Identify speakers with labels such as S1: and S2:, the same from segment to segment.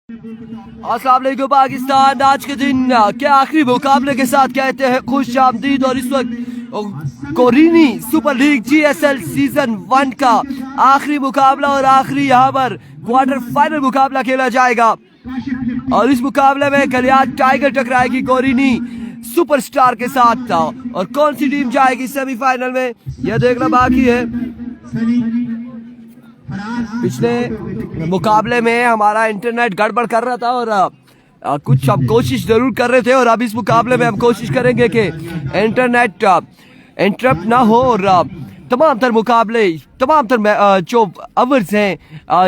S1: अस्सलाम वालेकुम पाकिस्तान। आज के दिन के आखिरी मुकाबले के साथ कहते हैं खुश आमदीद। और इस वक्त कोरिनी सुपर लीग GSL सीजन 1 का आखिरी मुकाबला और आखिरी यहाँ पर क्वार्टर फाइनल मुकाबला खेला जाएगा। और इस मुकाबले में कलियात टाइगर टकराएगी कोरिनी सुपरस्टार के साथ। और कौन सी टीम जाएगी सेमीफाइनल में यह देखना बाकी है। पिछले मुकाबले में हमारा इंटरनेट गड़बड़ कर रहा था और कुछ हम कोशिश जरूर कर रहे थे, और अब इस मुकाबले में हम कोशिश करेंगे कि इंटरनेट इंटरप्ट ना हो और तमाम तर मुकाबले, तमाम तर जो ओवर्स हैं,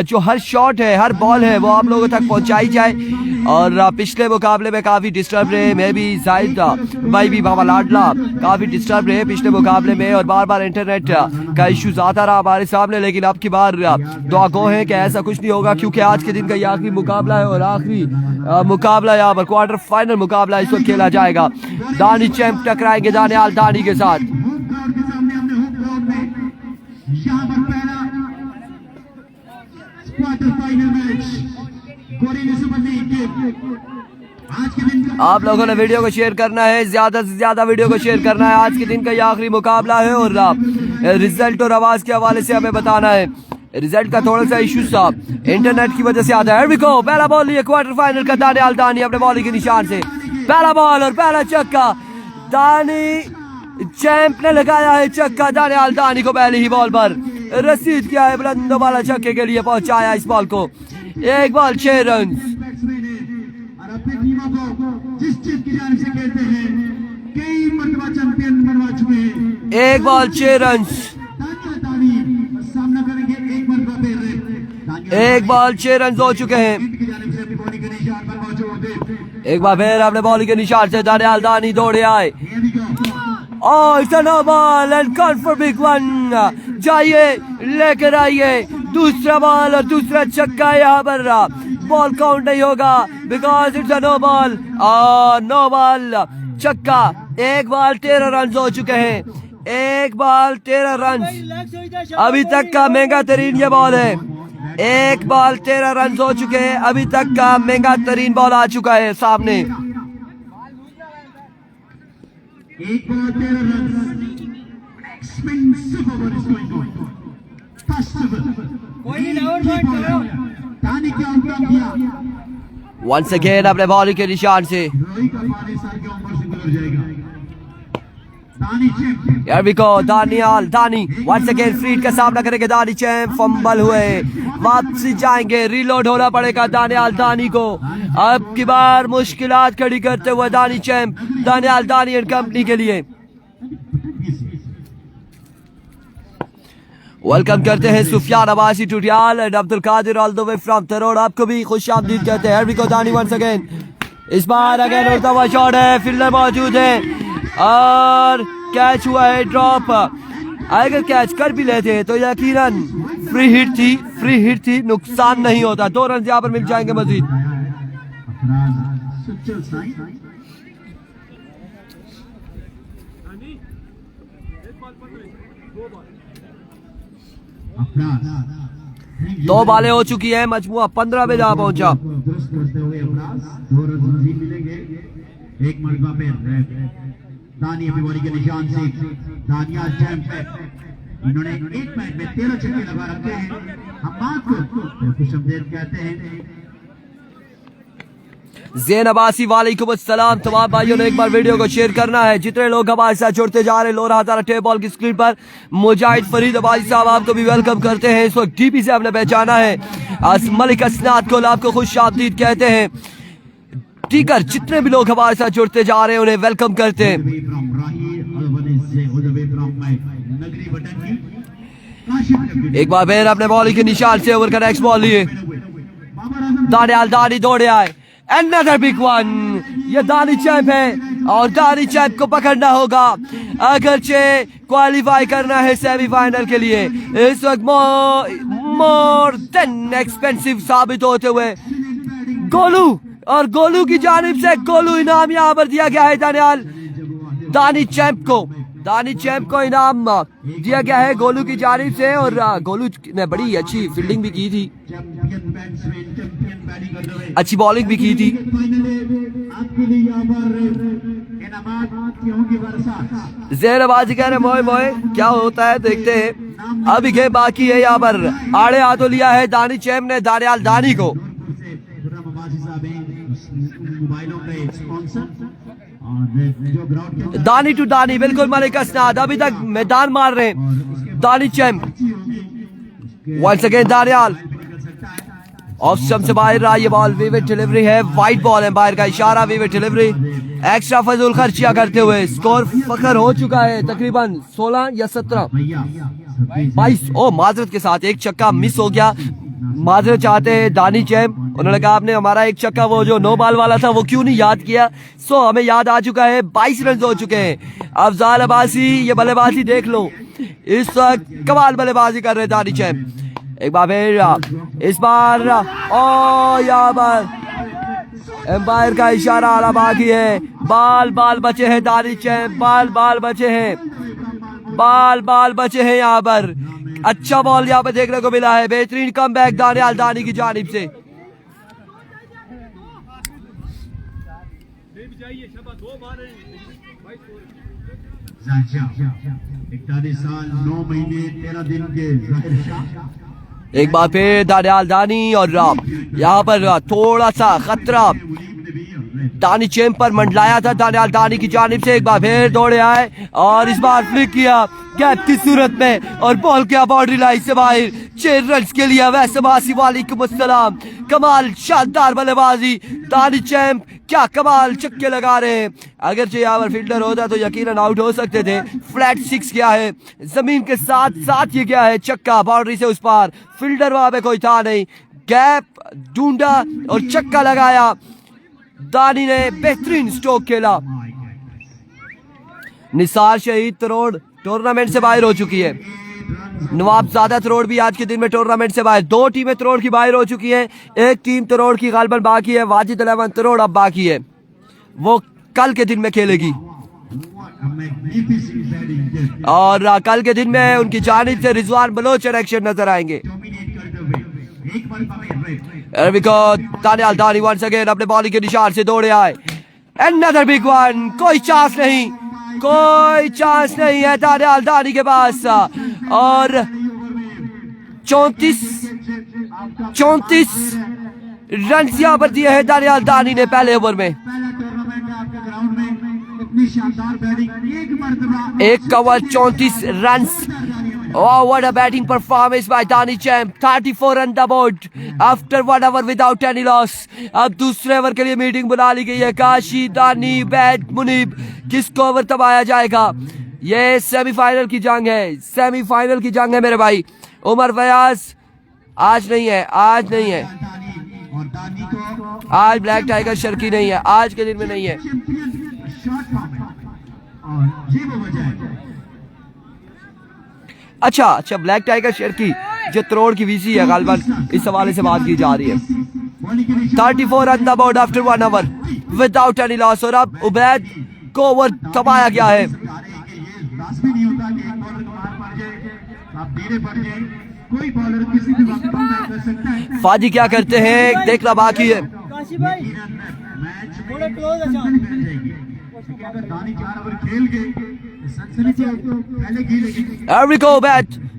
S1: जो हर शॉट है, हर बॉल है, वो आप लोगों तक पहुंचाई जाए। और पिछले मुकाबले में काफ़ी डिस्टर्ब रहे, मैं भी जाहिद भाई भी, बाबा लाडला काफ़ी डिस्टर्ब रहे पिछले मुकाबले में, और बार बार इंटरनेट का इश्यूज आता रहा हमारे सामने। लेकिन अब की बार दुआ गो है कि ऐसा कुछ नहीं होगा, क्योंकि आज के दिन का ये आखिरी मुकाबला है और आखिरी मुकाबला यहाँ पर क्वार्टर फाइनल मुकाबला इस वक्त खेला जाएगा। दानी चैंप टकराएंगे दानियाल दानी के साथ। आप लोगों ने वीडियो को शेयर करना है, ज्यादा से ज्यादा वीडियो को शेयर करना है। आज के दिन का ये आखिरी मुकाबला है और रिजल्ट और आवाज के हवाले से हमें बताना है। रिजल्ट का थोड़ा सा इशू था, इंटरनेट की वजह से आता है। पहला बॉल लिए क्वार्टर फाइनल का दानियाल दानी अपने बॉलिंग के निशान से पहला बॉल और पहला छक्का। दानी चैंप ने लगाया है छक्का दानियाल दानी को पहली ही बॉल पर रसीद किया है, बुलंदों वाला छक्के के लिए पहुंचाया इस बॉल को। एक बॉल 6 रन। एक बॉल 6 रन। एक बॉल 6 रन हो चुके हैं। एक बार फिर अपने बॉलिंग के निशान से दानियाल दानी दौड़े आए। Oh, it's a no ball and call for big one। जाइए लेकर आइए दूसरा बॉल और दूसरा छक्का। यहाँ पर बॉल काउंट नहीं होगा because it's a no ball. No ball छक्का। एक बॉल 13 रन हो चुके हैं। एक बॉल 13 रन अभी तक का महंगा तरीन ये बॉल है। एक बॉल 13 रन हो चुके हैं। अभी तक का महंगा तरीन बॉल आ चुका है सामने। एक बॉल 13 रन। Once again अपने बॉलिंग के निशान से Here we go, दानियाल दानी once again फ्रीड का सामना करेंगे। दानी चैंप फंबल हुए, वापसी जाएंगे, रीलोड होना पड़ेगा दानियाल दानी को। अब की बार मुश्किलात खड़ी करते हुए दानी चैंप दानियाल दानी एंड कंपनी के लिए वेलकम करते हैं Sufiyan Abbasi Tutiyal and Abdul Qadir all the way from Tarod. आपको भी खुश आमदीद कहते हैं। को दानी वंस अगेन, इस बार अगेन उड़ता हुआ शॉट है, फील्डर मौजूद है और कैच हुआ है ड्रॉप। अगर कैच कर भी लेते तो यकीनन फ्री हिट थी, नुकसान नहीं होता। 2 रन यहाँ पर मिल जाएंगे मजीद। दो बालें हो चुकी है, मजमुआ 15 पे जा पहुंचा।
S2: एक मरतबा पे दानी अपनी बॉलिंग के निशान से दानियाल चैंप है। इन्होंने एक मैच में 13 छक्के लगा रखे हैं। हम बात को खुशमदेद कहते हैं।
S1: ज़ैन अब्बासी वालेकुम अस्सलाम। तमाम भाइयों ने एक बार वीडियो को शेयर करना है। जितने लोग हमारे साथ जुड़ते जा रहे हैं, लोरा हज़ारा टेप बॉल की स्क्रीन पर मुजाहिद फरीद अब्बासी साहब आपको भी वेलकम करते हैं। इस वक्त डीपी से हमने पहचाना है मलिक असनाद को, आपको खुश आमदीद कहते हैं। टीकर जितने भी लोग हमारे साथ जुड़ते जा रहे हैं उन्हें वेलकम करते हैं। एक बार फिर अपने बॉलिंग के निशान से ओवर का नेक्स्ट बॉल लिए दानियाल दानी दौड़े आए। Another big one। ये दानी चैंप है और दानी चैंप को पकड़ना होगा अगरचे क्वालिफाई करना है सेमीफाइनल के लिए। इस वक्त मोर देन एक्सपेंसिव साबित होते हुए गोलू और गोलू की जानिब से गोलू इनाम यहाँ पर दिया गया है दानियाल दानी चैंप को। दानी चैंप को इनाम दिया गया है गोलू की जानिब से, और गोलू ने बड़ी अच्छी फील्डिंग भी की थी।
S2: बैटिंग करते हुए
S1: अच्छी बॉलिंग भी की थी।
S2: फाइनल आपके लिए यहाँ पर इनामात की होंगी बरसात।
S1: जहरबाजी कह रहे मोए मोए क्या होता है देखते हैं। अभी गेम बाकी है। यहाँ पर आड़े हाथों लिया है दानी चैम ने दानियाल दानी को।
S2: मोबाइलों पे स्पॉन्सर और जो ग्राउंड के
S1: दानी टू दानी बिल्कुल मलिक असनाद अभी तक मैदान मार रहे हैं। Dani champ once again Daniyal off stump से बाहर रहा ये बॉल। विविड डिलीवरी है, वाइड बॉल है, बाहर का इशारा, विविड डिलीवरी। एक्स्ट्रा फजूल खर्चिया करते हुए स्कोर फखर हो चुका है तकरीबन 16 या 17 22। ओ माजरत के साथ एक छक्का मिस हो गया। माजरत चाहते हैं दानी चैम। उन्होंने कहा आपने हमारा एक छक्का वो जो 9 बॉल वाला था वो क्यों नहीं याद किया। सो हमें याद आ चुका है। 22 रन हो चुके हैं। अफजाल अब्बासी ये बल्लेबाजी देख लो, इस वक्त कमाल बल्लेबाजी कर रहे हैं दानी चैम। एक बार फिर इस बार ओ यहाँ पर एम्पायर का इशारा आला बाकी है। बाल बाल बचे हैं दानी चैम, बाल बाल बचे हैं, बाल बाल बचे हैं। यहाँ पर अच्छा बॉल यहाँ पे देखने को मिला है। बेहतरीन कमबैक दानियाल दानी की जानिब से।
S2: 41 साल 9 महीने 13 दिन के जाहिर शाह।
S1: एक बार फिर दानियाल दानी और यहाँ पर थोड़ा सा खतरा दानी चैम पर मंडलाया था दानियाल दानी की जानिब से। एक बार फिर दौड़े आए और इस बार फ्लिक किया गैप की सूरत में और बॉल किया बाउंड्री लाइन से बाहर। 6 रन के लिए वैसे वालेकुम अस्सलाम। कमाल शानदार बल्लेबाजी दानी चैम, क्या कमाल छक्के लगा रहे हैं। अगर यहाँ पर फील्डर होता तो यकीनन आउट हो सकते थे। फ्लैट 6 गया है, जमीन के साथ साथ ये गया है छक्का बाउंड्री से उस पार। फील्डर वहां पे कोई था नहीं, गैप ढूंढा और छक्का लगाया। दानी ने बेहतरीन स्ट्रोक खेला। निसार शहीद तरोड़ टूर्नामेंट से बाहर हो चुकी है। नवाबजादा तरोड़ भी आज के दिन में टूर्नामेंट से बाहर। 2 टीमें तरोड़ की बाहर हो चुकी हैं। एक टीम तरोड़ की गालबन बाकी है। वाजिद 11 तरोड़ अब बाकी है, वो कल के दिन में खेलेगी। और कल के दिन में उनकी जानिब से रिजवान बलोच एक्शन नजर आएंगे। दानियाल दानी वंस अगेन अपने बॉलिंग के निशान से दौड़े आए। Another big one, कोई चांस नहीं, कोई चांस नहीं है दानियाल दानी के पास। और 34 रन यहाँ पर दिए हैं दानियाल दानी ने पहले ओवर में। एक cover 34 run. Oh, what a batting performance by Dani Cham. 34 on the board after 1 hour without any loss. अब दूसरे ओवर के लिए मीटिंग बुला ली गई है। काशी, दानी, बैट, मुनीब, किसको ओवर तबाया जाएगा। ये सेमीफाइनल की जंग है, सेमीफाइनल की जंग है मेरे भाई। उमर फयाज आज नहीं है, आज नहीं है, आज ब्लैक टाइगर शर्की नहीं है, आज के दिन में नहीं है। अच्छा ब्लैक टाइगर शर्की जो तरोड़ की वीसी है गालबन, इस हवाले से बात की जा रही है। 34 run the board after 1 our without any loss. और अब उबैद को ओवर दबाया गया है। फाजी क्या करते हैं देखना बाकी है।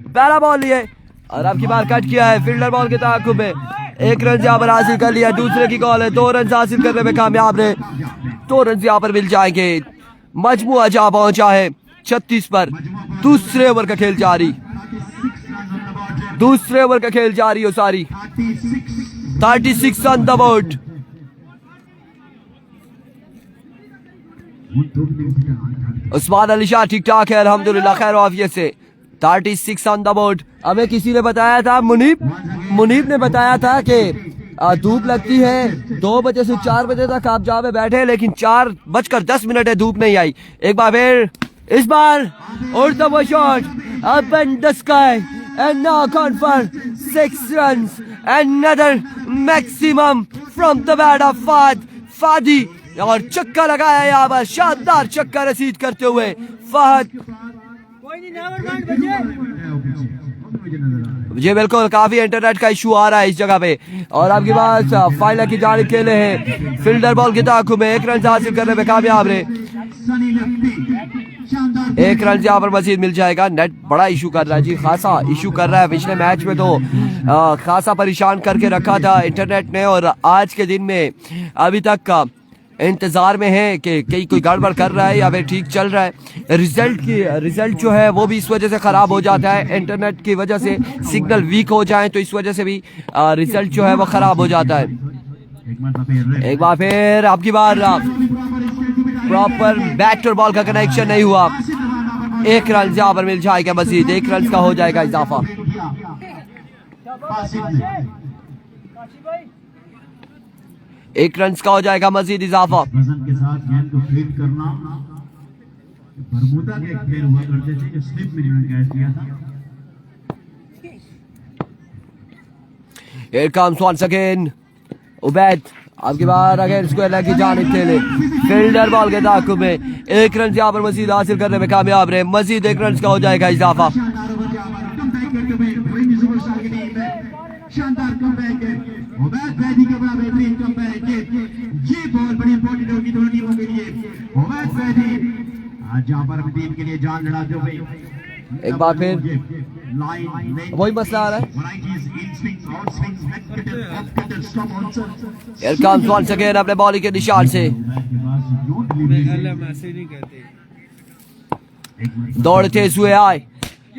S1: पहला बॉल लिए और अब की बार कट किया है फील्डर बॉल के ताकुब में। 1 रन यहाँ पर हासिल कर लिया। दूसरे की कॉल है, 2 रन हासिल करने में कामयाब रहे। 2 रन यहाँ पर मिल जाएंगे। मजमुआ जहाँ पहुंचा है 36 पर। दूसरे ओवर का खेल जारी, दूसरे ओवर का खेल जारी हो सारी। 36 on the board. Usman Ali Shah ठीक ठाक है अल्हम्दुलिल्लाह, खैर आफियत से। 36 ऑन द बोर्ड। हमें किसी ने बताया था, मुनीब ने बताया था कि धूप लगती है 2 बजे से 4 बजे तक आप जहाँ पे बैठे, लेकिन 4:10 है, धूप नहीं आई। एक बार फिर इस बार उड़ता हुआ shot up in the sky and now gone for 6 runs. Another maximum from the bat of फादी और चक्का लगाया यहाँ पर, शानदार चक्का रसीद करते हुए फहद।
S2: मुझे नजर आ रहा है।
S1: जी बिल्कुल, काफी इंटरनेट का इशू आ रहा है इस जगह पे। और आपके पास फाइनल की जानिब खेले हैं, फील्डर बॉल की ताकू में 1 रन हासिल करने में कामयाब रहे।
S2: सनी लेफ्टी शानदार
S1: 1 रन यहाँ पर मजीद मिल जाएगा। नेट बड़ा इशू कर रहा है जी, खासा इशू कर रहा है। पिछले मैच में तो खासा परेशान करके रखा था इंटरनेट ने, और आज के दिन में अभी तक का इंतजार में है कि कहीं कोई गड़बड़ कर रहा है या फिर ठीक चल रहा है। रिजल्ट जो है वो भी इस वजह से खराब हो जाता है, इंटरनेट की वजह से सिग्नल वीक हो जाए तो इस वजह से भी रिजल्ट जो है वो खराब हो जाता है। एक बार फिर आपकी बार प्रॉपर बैट और बॉल का कनेक्शन नहीं हुआ। 1 रन यहाँ पर मिल जाएगा मजीद, 1 रन का हो जाएगा इजाफा। 1 रन का हो जाएगा मजीद इजाफा।
S2: वजन के साथ गेंद को फीड करना बरमूदा के एक प्लेयर हुआ करते थे जो स्लिप में जिन्होंने कैच किया था।
S1: Here comes once again Ubaid, आपकी बार अगेन स्क्वायर लेग की जानिब खेले, फील्डर बॉल के ताक़ुब में 1 रन यहाँ पर मजीद हासिल करने में कामयाब रहे। मजीद 1 रन का हो जाएगा इजाफा।
S2: शानदार कमबैक है उबैद वैदी का बड़ा बेहतरीन कमबैक है। ये बॉल बड़ी इंपॉर्टेंट होगी दोनों टीमों के लिए। उबैद वैदी आज यहाँ पर अपनी टीम के लिए जान लड़ाते हुए
S1: एक बार फिर वही मसला आ रहा है। Here comes once again अपने बॉलिंग के निशान से दौड़ तेज हुए आए।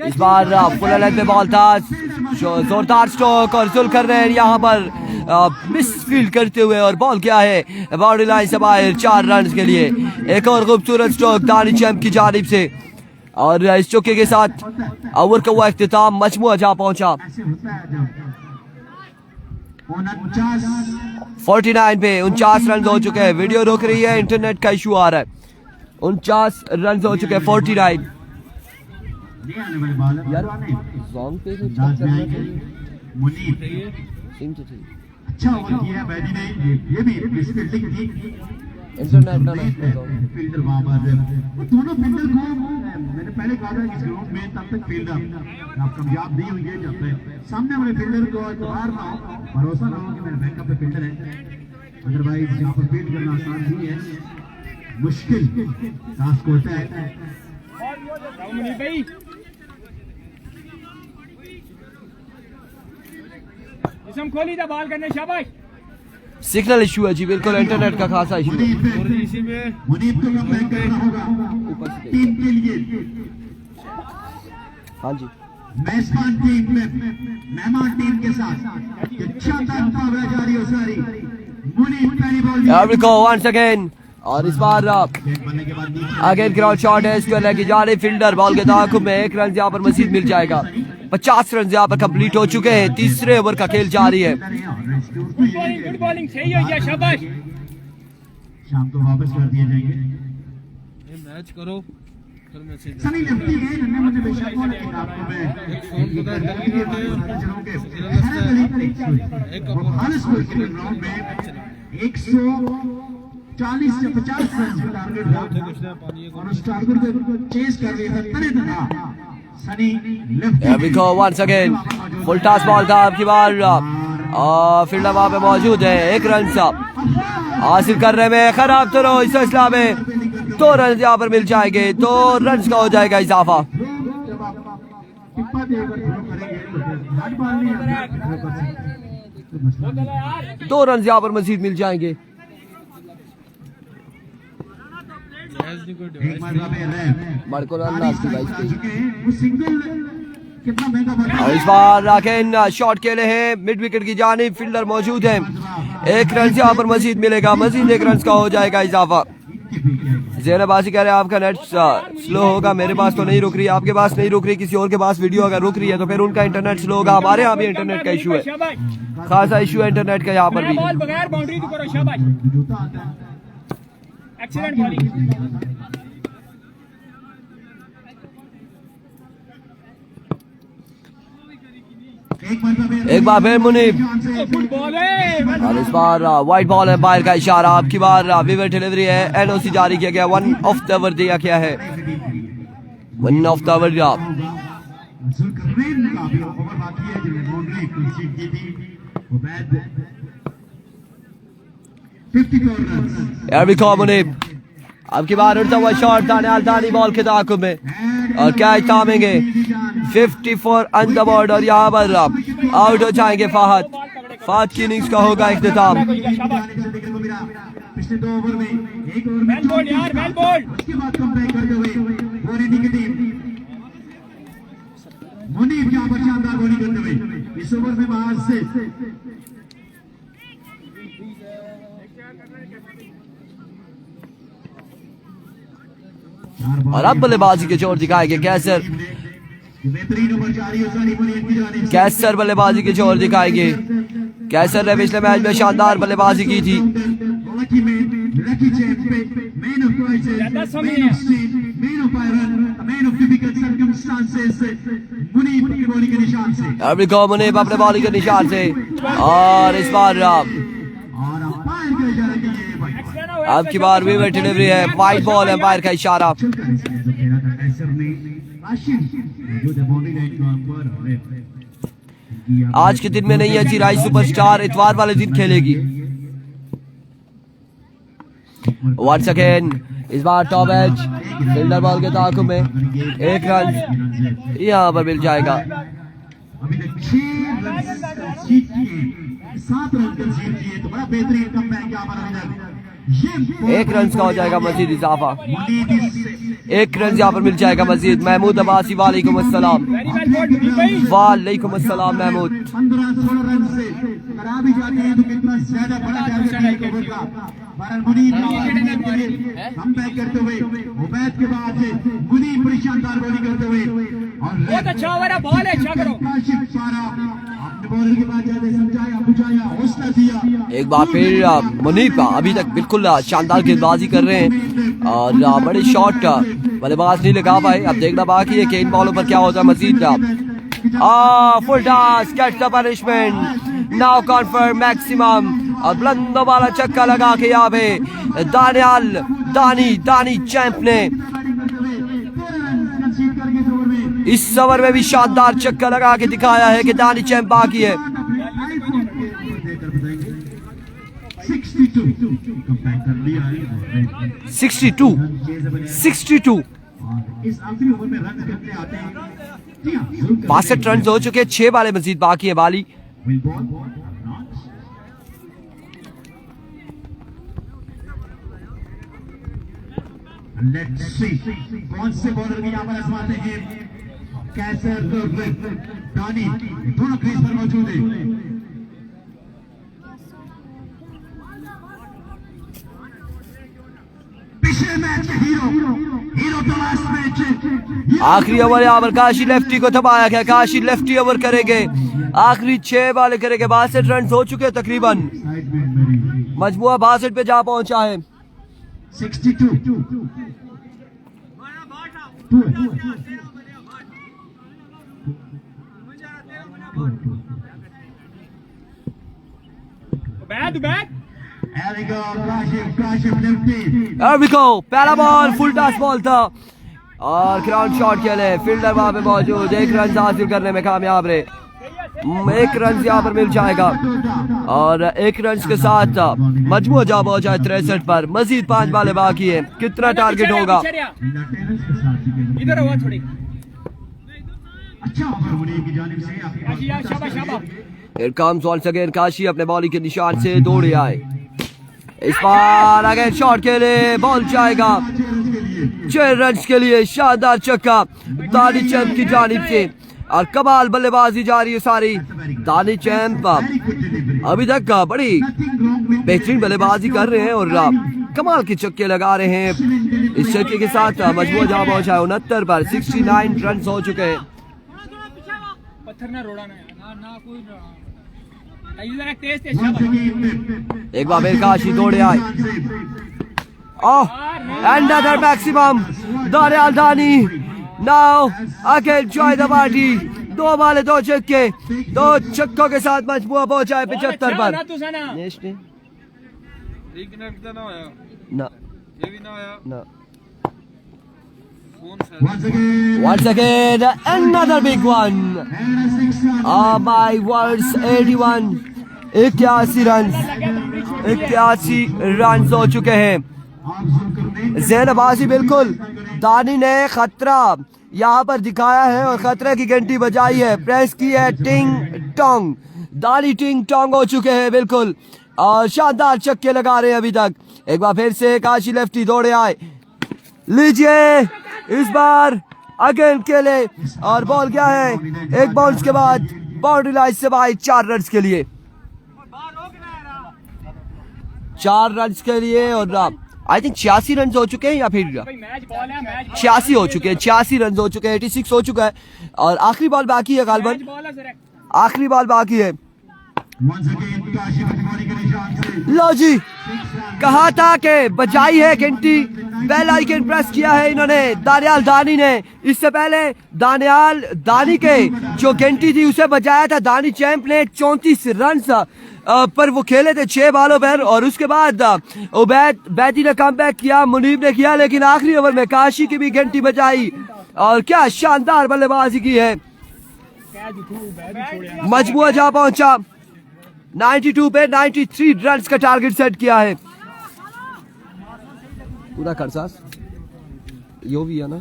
S1: इस बार फुल लेंथ पे बॉल था, जोरदार स्ट्रोक और जुल कर रहे हैं यहाँ पर मिस फील्ड करते हुए, और बॉल क्या है बाउंड्री लाइन से बाहर 4 रन के लिए। एक और खूबसूरत स्ट्रोक दानी चैम्प की जानिब से, और इस चौके के साथ ओवर का हुआ इख्तिताम, मजमुआ जा पहुंचा 49 पे 49 रन हो चुके हैं। वीडियो रोक रही है, इंटरनेट का इशू आ रहा है। 49 रन हो चुके हैं 49। यार सॉन्ग पे
S2: अच्छा ओवर किया बैदी ने, ये भी फील्डिंग थी।
S1: इंटरनेट का
S2: फील्डर वहां पर दोनों फील्डर को मैंने पहले कहा था कि ग्राउंड में तब तक फील्डर आप कामयाब नहीं होंगे जब तक सामने वाले फील्डर को एतबार ना हो, भरोसा ना हो कि मेरा बैकअप पे फील्डर है। अदरवाइज यहाँ पर फील्ड करना आसान नहीं है, मुश्किल टास्क होता है।
S3: खोली था बॉल करने, शाबाश।
S1: सिग्नल इशू है जी, बिल्कुल इंटरनेट का खासा इशू है।
S2: मुनीब को कमबैक करना होगा टीम के लिए।
S1: हाँ जी,
S2: मेजबान टीम में मेहमान टीम के साथ शानदार मुकाबला जारी हो सारी। मुनीब पहली ball
S1: Here we go once again, और इस बार अगेन ग्राउंड शॉट है, इसको लेके जा रहे फील्डर बॉल के ताक़ुब में 1 रन यहाँ पर मजीद मिल जाएगा। 50 रन यहाँ पर कंप्लीट हो चुके हैं, तीसरे ओवर का खेल जारी है।
S3: गुड बॉलिंग सही हो गया, शाबाश।
S2: शाम को वापस कर दिए जाएंगे।
S4: मैच करो फिर मैसेज
S2: सनी लेफ्टी गए नन्हे मुझे बेशक को लेकिन आपको मैं हाल स्कोर के ग्राउंड में 140 से 50 रन का टारगेट था और उस टारगेट को चेस कर रहे थे तरह तरह Sunny lefty.
S1: Here we go once again, full toss ball था आपकी बार, फील्डर वहां पे मौजूद है। 1 रन सा हासिल करने में खराब तो रहो, इस सिलसिला में 2 रन यहाँ पर मिल जाएंगे, 2 रन का हो जाएगा इजाफा। 2 रन यहाँ पर मजीद मिल जाएंगे। और इस बार राकेन शॉट खेले हैं मिड विकेट की जानिब, फील्डर मौजूद है। 1 रन यहाँ पर मजीद मिलेगा, मजीद 1 रन का हो जाएगा इजाफा। ज़ैनबाजी कह रहे हैं आपका नेट स्लो होगा, मेरे पास तो नहीं रुक रही, आपके पास नहीं रुक रही, किसी और के पास वीडियो अगर रुक रही है तो फिर उनका इंटरनेट स्लो होगा। हमारे यहाँ भी इंटरनेट का इशू है, खासा इशू है इंटरनेट का यहाँ पर भी।
S3: बॉल बगैर बाउंड्री तो करो, शाबाश। Excellent bowling.
S2: एक बार फिर
S1: मुनीब,
S3: गुड बॉल है।
S1: और इस बार वाइट बॉल है, बाहर का इशारा। आपकी बार विवर डिलीवरी है, एनओसी जारी किया गया, 1 ऑफ द ओवर दिया गया है, 1 ऑफ द ओवर।
S2: जुल्करनैन का भी ओवर बाकी है जिन्हें बाउंड्री कंसीड की थी Ubaid 54 run
S1: Here we come Munib. अब की बार उड़ता हुआ शॉट दानियाल दानी बॉल के ताकुब में और कैच थामेंगे 54 ऑन द बोर्ड और यहाँ पर आउट हो जाएंगे फाहद की इनिंग्स का होगा इख्तिताम।
S2: पिछले 2 ओवर में 1 ओवर में
S3: वेल बॉल यार, वेल बॉल।
S2: उसके बाद कमबैक करते हुए बोरेनी की टीम मुनीब यहाँ पर शानदार बॉलिंग करते हुए इस ओवर में बाहर से
S1: और अब बल्लेबाजी के जोर दिखाएंगे कैसर
S2: बेहतरीन ओवर जारी है सानी मुनीब की जानिब से।
S1: कैसर बल्लेबाजी के जोर दिखाएंगे। कैसर ने पिछले मैच में शानदार बल्लेबाजी की थी।
S2: Lucky man lucky champ man of crisis man of steel man of iron man of difficult circumstances Munib की बॉलिंग के निशान से
S1: अभी को मुनीब अपने बॉलिंग के निशान से और इस बार
S2: और अंपायर का इशारा कि ये भाई
S1: अब की बार विवर डिलीवरी है वाइड बॉल एम्पायर का इशारा।
S2: जो खेला था कैसर ने राशिद जो बाउंड्री लाइन का पर
S1: आज के दिन में नहीं है चिराई सुपरस्टार इतवार वाले दिन खेलेगी। वंस अगेन इस बार टॉप एज फील्डर बॉल के ताकुब में 1 रन यहाँ पर मिल जाएगा।
S2: अभी तक 6 रन जीत किए 7 रन कंसीड किए तो बड़ा बेहतरीन कमबैक यहाँ पर अभी तक
S1: 1 रन का हो जाएगा मजीद इजाफा। 1 रन यहाँ पर मिल जाएगा मजीद। महमूद अब्बासी वालेकुम अस्सलाम।
S3: वेरी वेल बॉल मुनीब भाई।
S1: वालेकुम अस्सलाम महमूद।
S2: 15-16 रन से करा भी जाते हैं तो कितना ज्यादा बड़ा टारगेट है ओवर का बहरहाल मुनीब कमबैक करते हुए उबैद के बाद मुनीब बड़ी शानदार बॉलिंग करते हुए और
S3: बहुत अच्छा ओवर है, बॉल है, अच्छा करो।
S2: काशिफ सारा अपने बॉलर के बाद जाते समझाया बुझाया हौसला दिया।
S1: एक बार फिर मुनीब अभी तक बिल्कुल शानदार गेंदबाजी कर रहे हैं और बड़े शॉट बल्लेबाज नहीं लगा पाए। अब देखना बाकी है कि इन बॉलों पर क्या होता है Majid. Full toss catch the punishment now confirm maximum और बुलंदो वाला चक्का लगा के यहाँ पे दानियाल दानी चैंप ने इस ओवर में भी शानदार चक्का लगा के दिखाया है कि दानी चैंप बाकी है। 62
S2: इस आखिरी ओवर में रन करते आते हैं
S1: 62 रन हो चुके हैं। 6 बालें मजीद बाकी है। बाली
S2: विल बॉल लेट्स सी कौन से बॉलर भी यहाँ पर आजमाते हैं। कैसर दानी दोनों क्रीज पर मौजूद है। पिछले मैच के हीरो तो लास्ट मैच
S1: आखिरी ओवर यहाँ पर काशी लेफ्टी को थमाया गया। काशी लेफ्टी ओवर करेंगे। आखिरी 6 बाले करेंगे। 62 रन हो चुके हैं तकरीबन। मजमुआ 62 पे जा पहुंचा है।
S2: 62
S3: उबैद
S1: There we go. पहला बॉल फुल टॉस बॉल था और ग्राउंड शॉट के लिए फील्डर वहां पे मौजूद। 1 रन हासिल करने में कामयाब रहे। 1 रन यहाँ पर मिल जाएगा और 1 रन के साथ मजमू जा पहुंचा है 63 पर। मजीद 5 बालें बाकी है। कितना टारगेट होगा?
S3: इधर हुआ थोड़ी
S2: अच्छा ओवर मुनीब की जानिब से
S3: शाबाश शाबाश।
S1: Here comes once again Kashi अपने बॉलिंग के निशान से दौड़े आए। इस बार अगेन शॉट के लिए बॉल जाएगा 6 रन के लिए। शानदार चक्का दानी चैंप की जानिब से और कमाल बल्लेबाजी जारी है सारी। दानी चैंप अभी तक बड़ी बेहतरीन बल्लेबाजी कर रहे हैं और कमाल के चक्के लगा रहे हैं। इस चक्के के साथ मजबूत जहां पहुंचा है 69 पर। 69 रन हो चुके हैं।
S3: पत्थर ना रोड़ा ना कोई जरा तेज तेज शाबाश।
S1: एक बार फिर काशी दौड़े आए। Another maximum. दानियाल दानी now again join the party. 2 बाले 2 छक्के 2 छक्कों के साथ मजबूत पहुंचा है 75 पर। नेशनल
S4: रिकनेक्ट तो ना आया,
S1: ना
S4: ये भी ना आया।
S1: ना Once again, another big one. My words 81. 81 run, 81 run हो चुके हैं। ज़ैन अब्बासी बिल्कुल, दानी ने खतरा यहाँ पर दिखाया है और खतरे की घंटी बजाई है, प्रेस की है, टिंग टोंग, दानी टिंग टोंग हो चुके हैं बिल्कुल, और शानदार छक्के लगा रहे हैं अभी तक। एक बार फिर से काशी लेफ्टी दौड़े आए, लीजिए इस बार अगेन खेले और बॉल क्या है, एक बाउंस के बाद बाउंड्री लाइन से बाहर 4 रन के लिए, 4 रन के लिए। और आई थिंक 86 रन हो चुके हैं या फिर 86 हो चुके हैं, 86 रन हो चुके हैं, 86 हो चुका है और आखिरी बॉल बाकी है गालबन, आखिरी बॉल बाकी है। लो जी, कहा था कि बजाई है घंटी, बेल आइकन प्रेस किया है इन्होंने, दानियाल दानी ने। इससे पहले दानियाल दानी के जो घंटी थी उसे बजाया था दानी चैंप ने 34 रन पर वो खेले थे 6 बॉलों पर, और उसके बाद उबैद बैदी ने कमबैक किया, मुनीब ने किया, लेकिन आखिरी ओवर में काशी की भी घंटी बजाई और क्या शानदार बल्लेबाजी की है। मजमुआ जा पहुंचा, 92 पे 93 रन का टारगेट सेट किया है। पूरा खरसास यो भी है ना,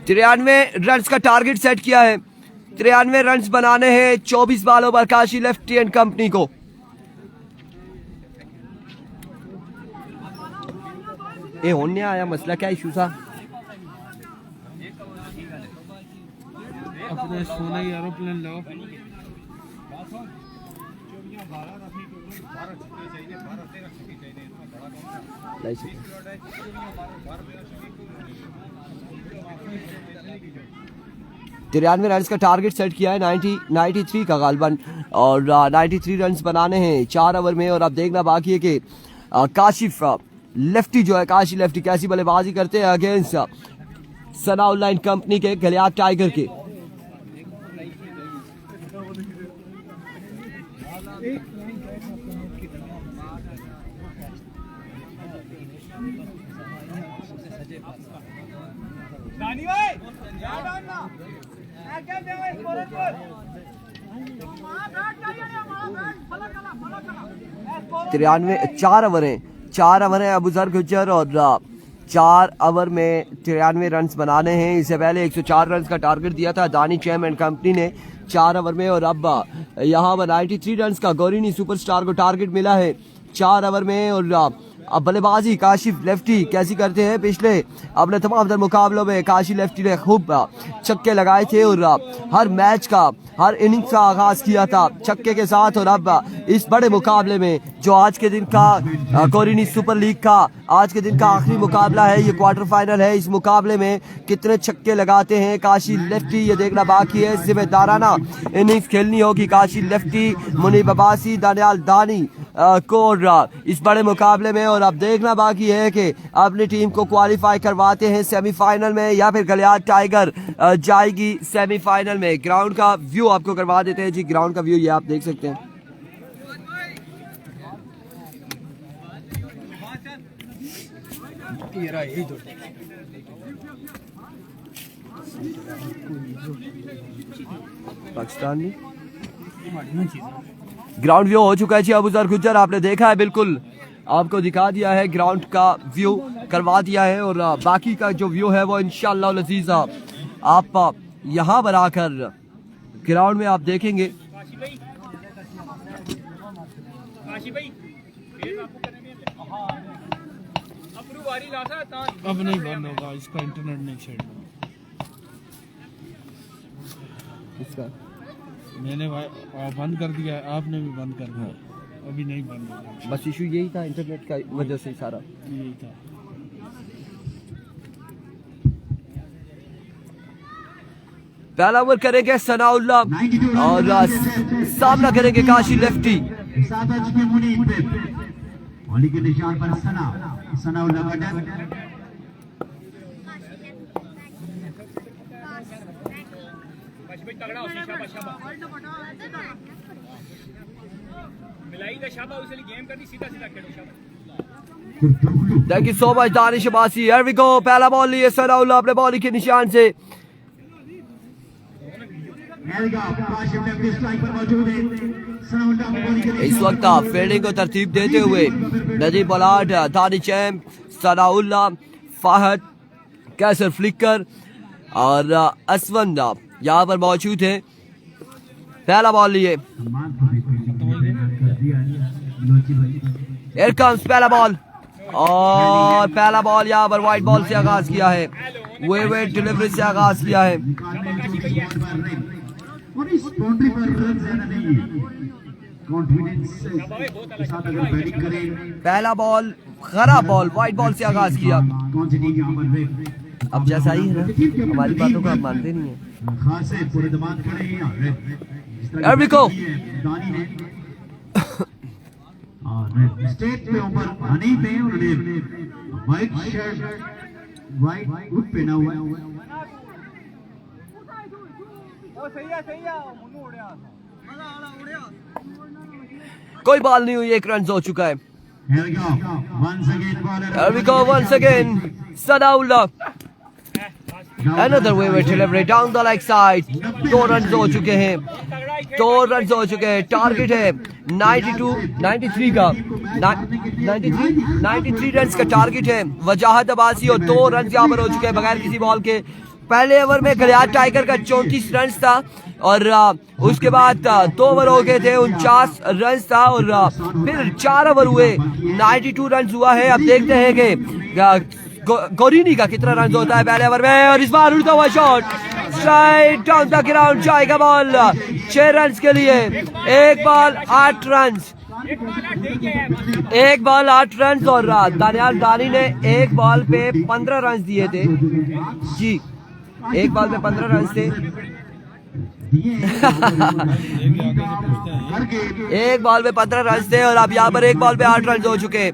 S1: तिरानवे रन का टारगेट सेट किया है, 93 रन बनाने हैं 24 बॉलों पर काशी लेफ्टी एंड कंपनी को। ये होने आया मसला क्या इशू था?
S4: अपने सोना ही एरोप्लेन लो।
S1: तिरानवे रन का टारगेट सेट किया है 93 का गालबन, और 93 रन बनाने हैं 4 ओवर में। और अब देखना बाकी है कि काशिफ लेफ्टी जो है, काशी लेफ्टी कैसी बल्लेबाजी करते हैं अगेंस्ट सनाउल्लाह कंपनी के गलियात टाइगर के। तिरानवे 4 ओवर है, 4 ओवर है अबूजर गुज्जर, और 4 ओवर में 93 रन बनाने हैं। इससे पहले 104 रन का टारगेट दिया था दानी चैम एंड कंपनी ने 4 ओवर में, और अब यहाँ पर 93 रन का गौरीनी सुपरस्टार को टारगेट मिला है 4 ओवर में। और अब बल्लेबाजी काशिफ लेफ्टी कैसी करते हैं, पिछले अपने तमाम मुकाबलों में काशी लेफ्टी ने खूब छक्के लगाए थे और हर मैच का, हर इनिंग्स का आगाज किया था छक्के के साथ। और अब इस बड़े मुकाबले में जो आज के दिन का कोरिनी सुपर लीग का आज के दिन का आखिरी मुकाबला है, ये क्वार्टर फाइनल है, इस मुकाबले में कितने छक्के लगाते हैं काशी लेफ्टी ये देखना बाकी है। जिम्मेदाराना इनिंग्स खेलनी होगी काशी लेफ्टी, मुनीब अब्बासी, दानियाल दानी को इस बड़े मुकाबले में। और अब देखना बाकी है कि अपनी टीम को क्वालिफाई करवाते हैं सेमीफाइनल में या फिर गलियात टाइगर जाएगी सेमीफाइनल में। ग्राउंड का व्यू आपको करवा देते हैं जी, ग्राउंड का व्यू ये आप देख सकते हैं। पाकिस्तानी ग्राउंड व्यू हो चुका है जी अबूजर गुज्जर, आपने देखा है, बिल्कुल आपको दिखा दिया है, ग्राउंड का व्यू करवा दिया है। और बाकी का जो व्यू है वो इंशाअल्लाह लजीज आप यहाँ पर आकर ग्राउंड में आप देखेंगे।
S4: अब नहीं बंद होगा, इसका इंटरनेट नहीं छेड़ना।
S1: इसका
S4: मैंने बंद कर दिया, आपने भी बंद कर दिया, अभी नहीं बंद होगा।
S1: बस इशू यही था इंटरनेट का वजह से सारा
S4: यही था।
S1: पहला ओवर करेंगे सनाउल्लाह और सामना करेंगे काशी लेफ्टी।
S2: होली के निशान पर सनाउल्लाह का डर।
S3: मिलाई दा शाबाश उसली गेम कर दी सीधा सीधा खेलो शाबाश
S1: thank you so much Danish Abbasi. Here we go, पहला बॉल लिए सनाउल्लाह अपने बॉल के निशान से। इस वक्त फील्डिंग को तरतीब देते हुए नदीम बलाड, दानी चैम्प, सनाउल्लाह, फाहद, कैसर फ्लिकर और असवंद यहाँ पर मौजूद है। पहला बॉल लिए, Here comes पहला बॉल और पहला बॉल यहाँ पर व्हाइट बॉल से आगाज किया है, वेट डिलीवरी से आगाज किया है।
S2: और इस बाउंड्री पर रन ज्यादा नहीं है, कॉन्फिडेंस के साथ अगर बैटिंग करें।
S1: पहला बॉल खराब बॉल, व्हाइट बॉल से आगाज किया।
S2: कौन सी टीम यहाँ पर है?
S1: अब जैसा ही है ना, हमारी बातों को आप मानते नहीं है।
S2: खास है पूरे दिमाग खड़े हैं यहाँ।
S1: Here we go.
S2: दानी ने स्टेट पे ऊपर हनी पे उन्होंने व्हाइट शर्ट व्हाइट हुड पहना हुआ है।
S1: कोई बॉल नहीं हुई, एक रन हो चुका है।
S2: Here we go. Once again, bowler.
S1: Here we go once again, Sanaullah. Another wayward delivery down the leg side। 2 run हो चुके हैं, 2 रन हो चुके हैं। टारगेट है 93 का, 93 रन का टारगेट है। वजाहत अब्बासी और 2 रन यहाँ पर हो चुके हैं बगैर किसी बॉल के। पहले ओवर में गलियात टाइगर का 34 रन था और उसके बाद 2 ओवर हो गए थे, 49 रन था और फिर 4 ओवर हुए, 92 रन हुआ है। अब देखते हैं कि गोरीनी का कितना रन होता है पहले ओवर में। और इस बार उड़ता हुआ shot straight down the ground जाएगा बॉल 6 रन के लिए। एक बॉल 8 रन, एक बॉल 8 रन और दानियाल दानी ने एक बॉल पे 15 रन दिए थे जी, एक बॉल पे 15 रन थे। एक बॉल पे 15 रन थे और अब यहाँ पर एक बॉल पे 8 रन हो चुके हैं।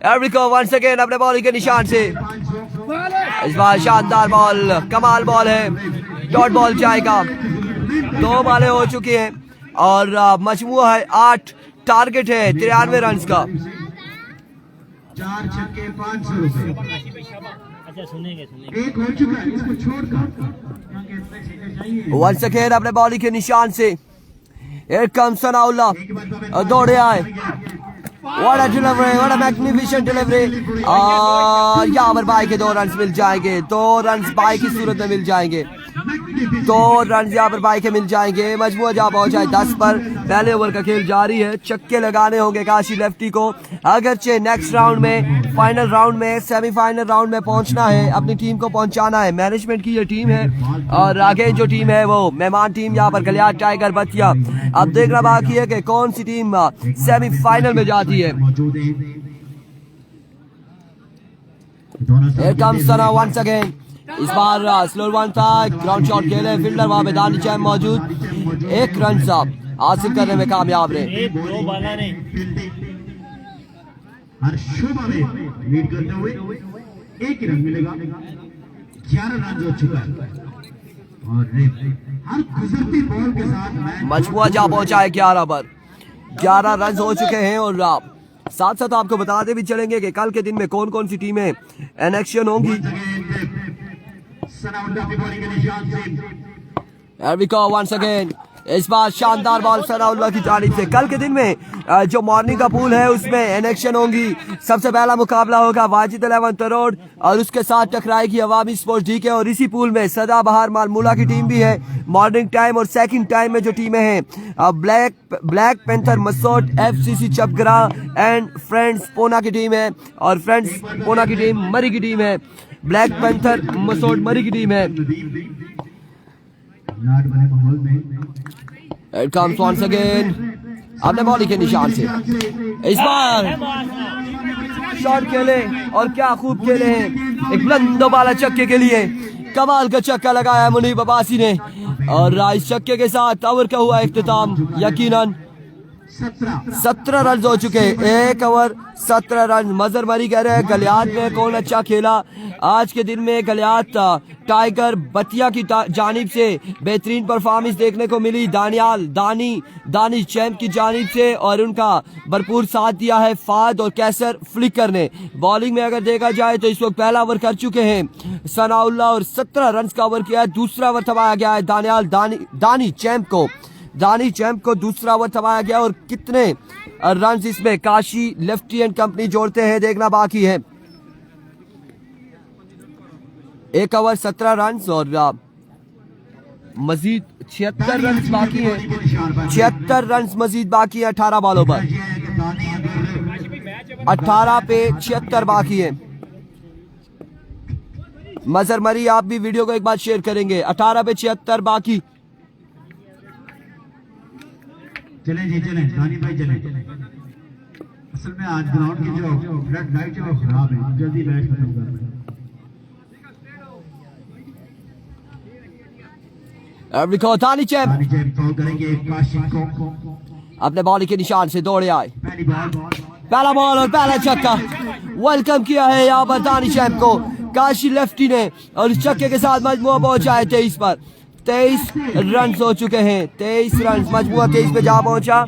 S1: एवरिको वंस अगेन अपने बॉलिंग के निशान से। इस बार शानदार बॉल, कमाल बॉल है, डॉट बॉल जाएगा। 2 बॉलें हो चुकी हैं और मजमूआ है 8, टारगेट है 93 रन का।
S2: 4 छक्के 500 रुपए। एक हो चुका है, इसको छोड़कर
S1: वंस अगेन अपने बॉलिंग के निशान से। Here comes सनाउल्लाह, दौड़े आए। What a delivery, what a magnificent delivery। और यहाँ पर बाई के 2 रन मिल जाएंगे, 2 रन बाई की सूरत में मिल जाएंगे, 2 रन यहाँ पर बाई के मिल जाएंगे। मजमूआ जहाँ पहुंचा है 10 पर। पहले ओवर का खेल जारी है, छक्के लगाने होंगे काशी लेफ्टी को अगरचे नेक्स्ट राउंड में, फाइनल राउंड में, सेमीफाइनल राउंड में पहुंचना है, अपनी टीम को पहुंचाना है। मैनेजमेंट की ये टीम है और आगे जो टीम है वो मेहमान टीम यहाँ पर गलियात टाइगर बतिया। अब देखना बाकी है कि कौन सी टीम सेमीफाइनल में जाती है। Here comes Sana once again। इस बार स्लो वन था, ग्राउंड शॉट खेले, फील्डर वहां पे दानी चैम मौजूद, 1 रन हासिल करने में कामयाब रहे।
S2: हर शोभा में लीड करते हुए 1 ही रन मिलेगा, 11 रन हो चुका है और हर गुजरती बॉल के साथ
S1: मजमूआ जा पहुंचा है 11 पर, 11 रन हो चुके हैं। और साथ साथ आपको बताते भी चलेंगे कि कल के दिन में कौन कौन सी टीमें इन एक्शन होंगी। Here we go once again। इस बार शानदार बॉल सनाउल्लाह की जानिब से। कल के दिन में जो मॉर्निंग का पूल है उसमें इन एक्शन होंगी। सबसे पहला मुकाबला होगा वाजिद 11 तरोड़ और उसके साथ टकराएगी अवामी स्पोर्ट्स डीके। और इसी पूल में सदाबहार मालमूला की टीम भी है मॉर्निंग टाइम। और सेकंड टाइम में जो टीमें हैं black panther Masot, FCC Chapgara and friends Poona की टीम है। और फ्रेंड्स पूना की टीम मरी की टीम है, ब्लैक पैंथर मसोट मरी की टीम है। It comes once again अपने बॉलिंग के निशान से। इस बार शॉट खेले और क्या खूब खेले हैं, एक बुलंद वाला छक्के के लिए कमाल का छक्का लगाया मुनीब अब्बासी ने। और इस छक्के के साथ ओवर का हुआ इख्तिताम। यकीनन
S2: 17
S1: रन हो चुके हैं। 1 ओवर 17 रन। मजहर मरी कह रहे हैं गलियात में कौन अच्छा खेला आज के दिन में। गलियात टाइगर बतिया की जानिब से बेहतरीन परफॉर्मेंस देखने को मिली। दानी चैंप की जानिब से, और उनका भरपूर साथ दिया है फाद और कैसर फ्लिकर ने। बॉलिंग में अगर देखा जाए तो इस वक्त पहला ओवर कर चुके हैं सनाउल्लाह और 17 रन का ओवर किया है। दूसरा ओवर थमाया गया है दानी चैंप को दूसरा ओवर थमाया गया। और कितने रन इसमें काशी लेफ्टी एंड कंपनी जोड़ते हैं देखना बाकी है। 1 ओवर 17 रन और मजीद 76 रन बाकी है। 76 रन मजीद बाकी है 18 बॉलों पर। 18 पे 76 बाकी है। मजहर मरी आप भी वीडियो को एक बार शेयर करेंगे। 18 पे 76 बाकी।
S2: चलें जी चलें, दानी भाई चलें। असल में आज ग्राउंड की जो फ्लड लाइट है वो खराब है, जल्दी मैच खत्म कर रहे हैं।
S1: दानी चैंप
S2: तो करेंगे काशी को
S1: अपने बॉलिंग के निशान से दौड़े आए।
S2: पहली बॉल,
S1: पहला बॉल और पहला छक्का। वेलकम किया है यहाँ पर दानी चैंप को काशी लेफ्टी ने, और इस छक्के के साथ मजमुआ पहुंचा है 23 पर। 23 रन हो चुके हैं। 23 रन मजमुआ 23 पे जा पहुंचा।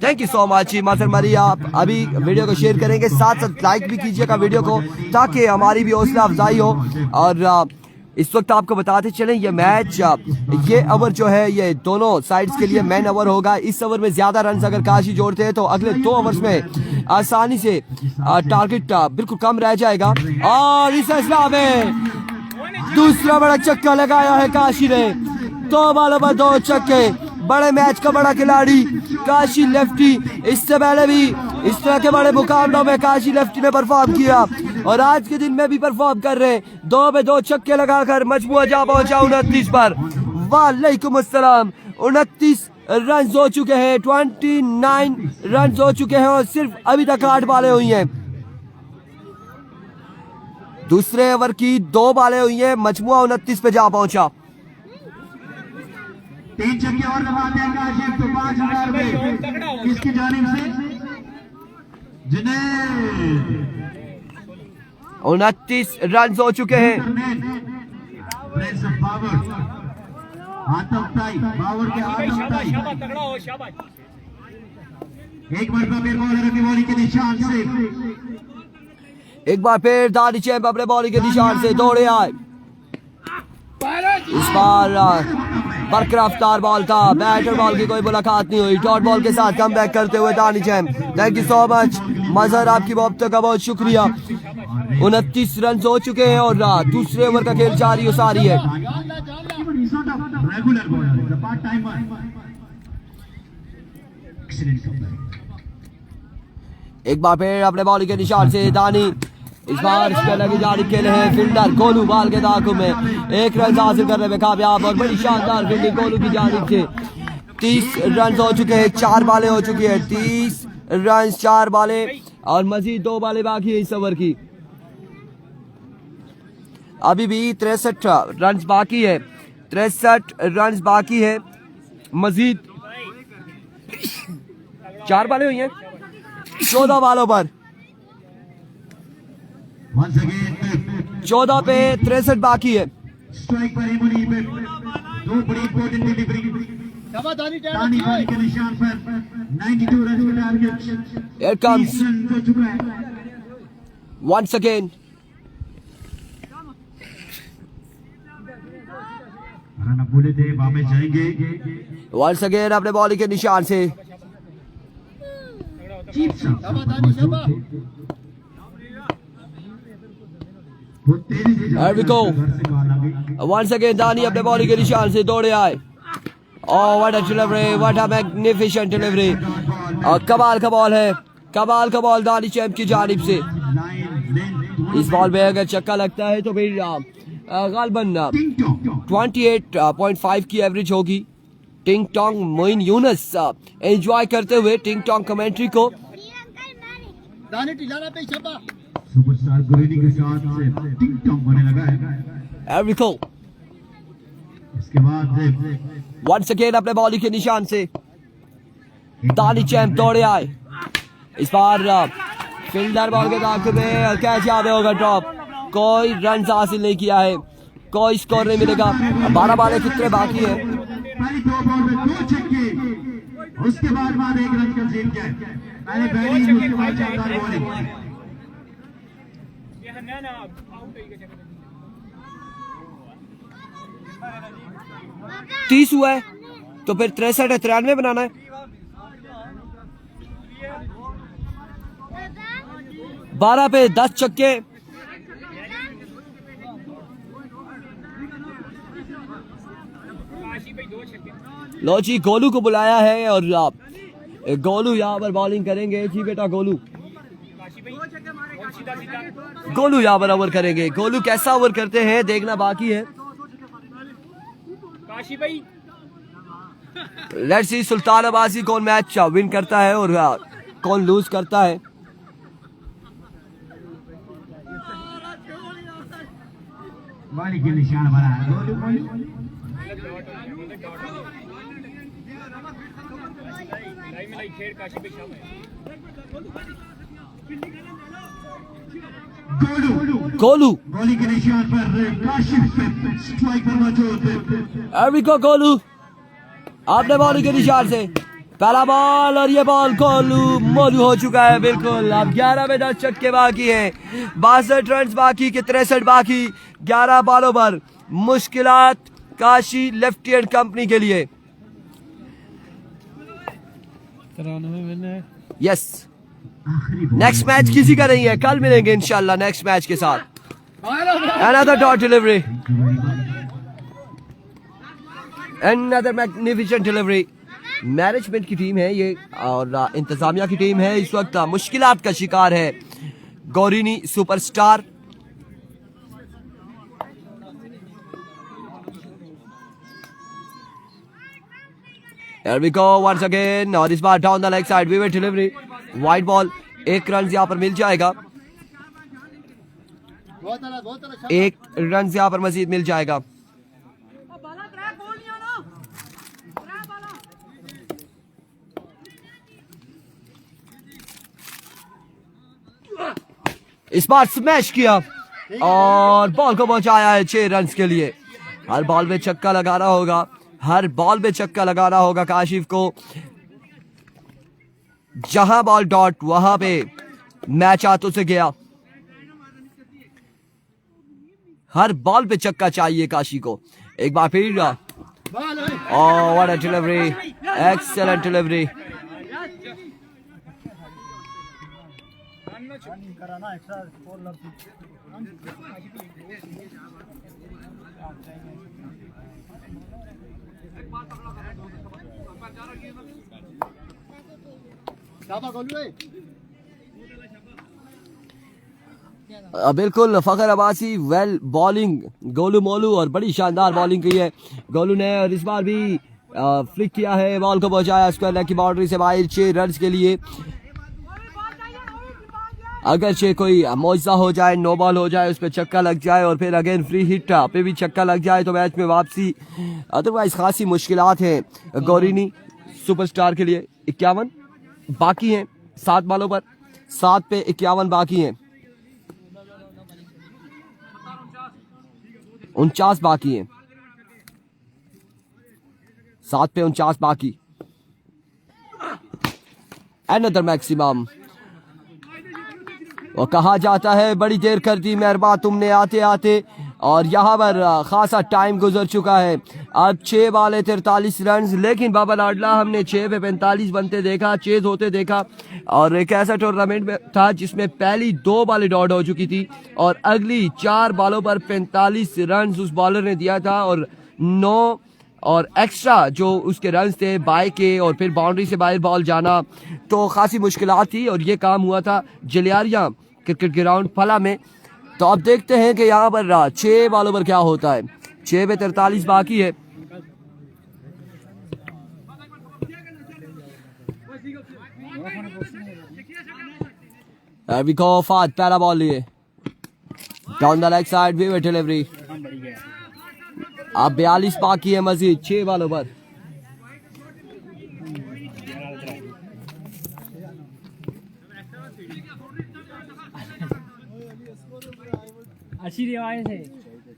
S1: थैंक यू सो मच मजहर मरी। आप अभी वीडियो को शेयर करेंगे, साथ साथ लाइक भी कीजिएगा वीडियो को ताकि हमारी भी हौसला अफजाई हो। और इस वक्त आपको बताते चलें ये मैच ये ओवर जो है ये दोनों साइड्स के लिए मैन ओवर होगा। इस ओवर में ज्यादा रन अगर काशी जोड़ते हैं तो अगले 2 ओवर्स में आसानी से टारगेट बिल्कुल कम रह जाएगा। और इस फैसला में दूसरा बड़ा छक्का लगाया है काशी ने। 2 बॉलों पर 2 छक्के। बड़े मैच का बड़ा खिलाड़ी काशी लेफ्टी। इससे पहले भी इस तरह के बड़े मुकाबलों में काशी लेफ्टी ने परफॉर्म किया और आज के दिन में भी परफॉर्म कर रहे हैं। 2 पे 2 छक्के लगाकर मजमुआ जा पहुंचा 29 पर। वालेकुम अस्सलाम। 29 रन हो चुके हैं। 29 रन हो चुके हैं और सिर्फ अभी तक 8 बॉलें हुई हैं। दूसरे ओवर की 2 बॉलें हुई हैं। मजमुआ 29 पे जा पहुंचा।
S2: 3 छक्के और लगा देगा काशी तो 5000 रुपए किसकी जानिब से? जिन्हें
S1: 29 रन हो चुके हैं।
S2: एक मरतबा फिर बॉलिंग के निशान से
S1: एक बार फिर दानी चैंप अपने बॉलिंग के निशान से दौड़े आए। इस बार बरकराफ्तार बॉल था। बैटर बॉल की कोई मुलाकात नहीं हुई। डॉट बॉल के साथ कम बैक करते हुए Dani champ. Thank you so much Mazhar, आपकी मोहब्बत का बहुत शुक्रिया। 29 रन हो चुके हैं और दूसरे ओवर का खेल जारी हो सारी है। एक बार फिर अपने बॉलिंग के निशान से दानी। इस बार इसके लगी जारी खेले हैं फील्डर गोलू बाल के दाखों में 1 रन हासिल करने में कामयाब और बड़ी शानदार फील्डिंग गोलू की जानिब से। 30 रन हो चुके हैं। 4 बॉलें हो चुकी है। 30 रन 4 बॉलें और मजीद 2 बॉलें बाकी है इस ओवर की। अभी भी 63 रन बाकी है। 63 रन बाकी है। मजीद 4 बॉलें हुई हैं 14 बॉलों पर। 14 पे 63 बाकी है।
S2: स्ट्राइक पर एमोनी पे 2 बड़ी इंपॉर्टेंट डिलीवरी दानी भाई के निशान पर 92 रन का टारगेट।
S1: Here comes
S2: 30 रन हो चुका है।
S1: once again
S2: रन बोले थे वापस जाएंगे।
S1: once again अपने बॉलिंग के निशान से
S2: चीप सा
S1: Here we go. Once again दानी अपने बॉलिंग के निशान से दौड़े आए। Oh what a delivery, what a magnificent delivery। कमाल का बॉल है, कमाल का बॉल दानी चैंप की जानिब से। इस बॉल में अगर छक्का लगता है तो फिर गालबन 28.5 की एवरेज होगी। टिंग टोंग मोइन यूनस एंजॉय करते हुए टिंग टोंग कमेंट्री को।
S2: सुपरस्टार गुरेनी के साथ से टिंग टोंग होने लगा है।
S1: Here we go.
S2: इसके बाद
S1: once again अपने बॉलिंग के निशान से दानी चैंप दौड़े आए। इस बार फील्डर बॉल के दाखिल में और कैच याद होगा ड्रॉप। कोई रन हासिल नहीं किया है, कोई स्कोर नहीं मिलेगा। 12 बालें कितने बाकी है?
S2: पहली 2 बॉल में 2 छक्के, उसके बाद 1 रन कंसीड किया। पहले बैटिंग, उसके बाद शानदार बॉलिंग।
S3: ये ना आउट है ये
S1: 30 हुआ है तो फिर 63 है, 93 बनाना है। 12 पे 10 छक्के।
S3: काशी भाई 2 छक्के।
S1: लो जी, गोलू को बुलाया है और गोलू यहाँ पर बॉलिंग करेंगे। जी बेटा गोलू,
S3: काशी भाई और सीधा
S1: गोलू यहाँ पर ओवर करेंगे। गोलू कैसा ओवर करते हैं देखना बाकी है।
S3: काशी भाई
S1: लेट्स सी सुल्तान अब्बासी कौन मैच विन करता है और कौन लूज करता है।
S2: बॉलिंग के निशान बना है।
S3: लाइन में लाई खेड़ काशी भाई शाम है।
S1: गोलू
S2: बॉलिंग के निशान पर काशिफ पे स्ट्राइक पर मौजूद।
S1: एरिको गोलू आपने बॉलिंग के निशान से पहला बॉल और ये बॉल गोलू मोलू हो चुका है। बिल्कुल, अब 11 में 10 छक्के बाकी हैं, 62 रन बाकी के 63 बाकी। 11 बॉलों पर मुश्किलात काशी लेफ्टी हैंड कंपनी के लिए।
S4: 93 मैंने
S1: यस, नेक्स्ट मैच किसी का नहीं है, कल मिलेंगे इंशाल्लाह नेक्स्ट मैच के साथ। Another dot delivery, another magnificent delivery. Management की टीम है ये और इंतजामिया की टीम है, इस वक्त मुश्किलात का शिकार है Gaurini superstar. Here we go once again और इस बार डाउन द लेग साइड विवेट डिलीवरी, वाइड बॉल। 1 रन यहाँ पर मिल जाएगा, 1 रन यहाँ पर मजीद मिल जाएगा। इस बार स्मैश किया और बॉल को पहुंचाया है 6 रन के लिए। हर बॉल पे छक्का लगाना होगा, हर बॉल पे छक्का लगाना होगा काशिफ को। जहां बॉल डॉट वहां पे मैच हाथों से गया। हर बॉल पे छक्का चाहिए काशी को। एक बार फिर what a delivery, excellent delivery. बिल्कुल फखर अब्बासी वेल बॉलिंग, गोलू मोलू और बड़ी शानदार बॉलिंग की है गोलू ने। और इस बार भी फ्लिक किया है, बॉल को पहुंचाया स्क्वायर लेग की बाउंड्री से बाहर 6 रन के लिए। अगर कोई मौजा हो जाए, नो बॉल हो जाए, उस पर छक्का लग जाए और फिर अगेन फ्री हिट पे भी छक्का लग जाए तो मैच में वापसी। अदरवाइज खासी मुश्किलात हैं गौरीनी सुपरस्टार के लिए। 51 बाकी हैं 7 बॉलों पर, 7 पे 51 बाकी हैं, 49 बाकी हैं, 7 पे 49 बाकी। Another maximum. वो कहा जाता है बड़ी देर कर दी मेहरबान तुमने आते आते, और यहाँ पर खासा टाइम गुजर चुका है। अब 6 बालें 43 रन, लेकिन बाबा लाडला हमने 6 पे 45 बनते देखा, चेज होते देखा। और एक ऐसा टूर्नामेंट में था जिसमें पहली 2 बालें डॉट हो चुकी थी और अगली 4 बालों पर 45 रन उस बॉलर ने दिया था, और 9 और एक्स्ट्रा जो उसके रन थे बाय के, और फिर बाउंड्री से बाहर बॉल जाना, तो खासी मुश्किलात थी। और ये काम हुआ था जलियारिया क्रिकेट ग्राउंड फला में। तो अब देखते हैं कि यहाँ पर 6 बॉलों पर क्या होता है। 6 पे 43 बाकी है। अभी को फाद पहला बॉल लिए डाउन द लेग साइड विवेट डिलीवरी। अब 42 बाकी है मजीद 6 बॉलों पर।
S3: अच्छी रिवायत है।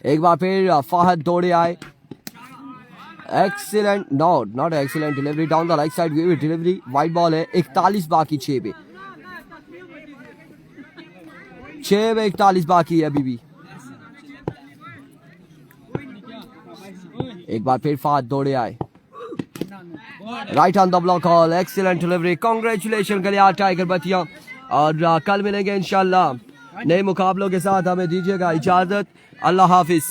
S1: एक बार फिर फाहद दौड़े आए, excellent, not excellent delivery down the right side, delivery wide ball है। 41 बाकी 6 पे, 6 में 41 बाकी है अभी भी। एक बार फिर फाहद दौड़े आए, right on the block hole, excellent delivery, congratulation Galiyar tiger Batiya. और कल मिलेंगे इंशाल्लाह नए मुकाबलों के साथ। हमें दीजिएगा इजाजत, अल्लाह हाफिज।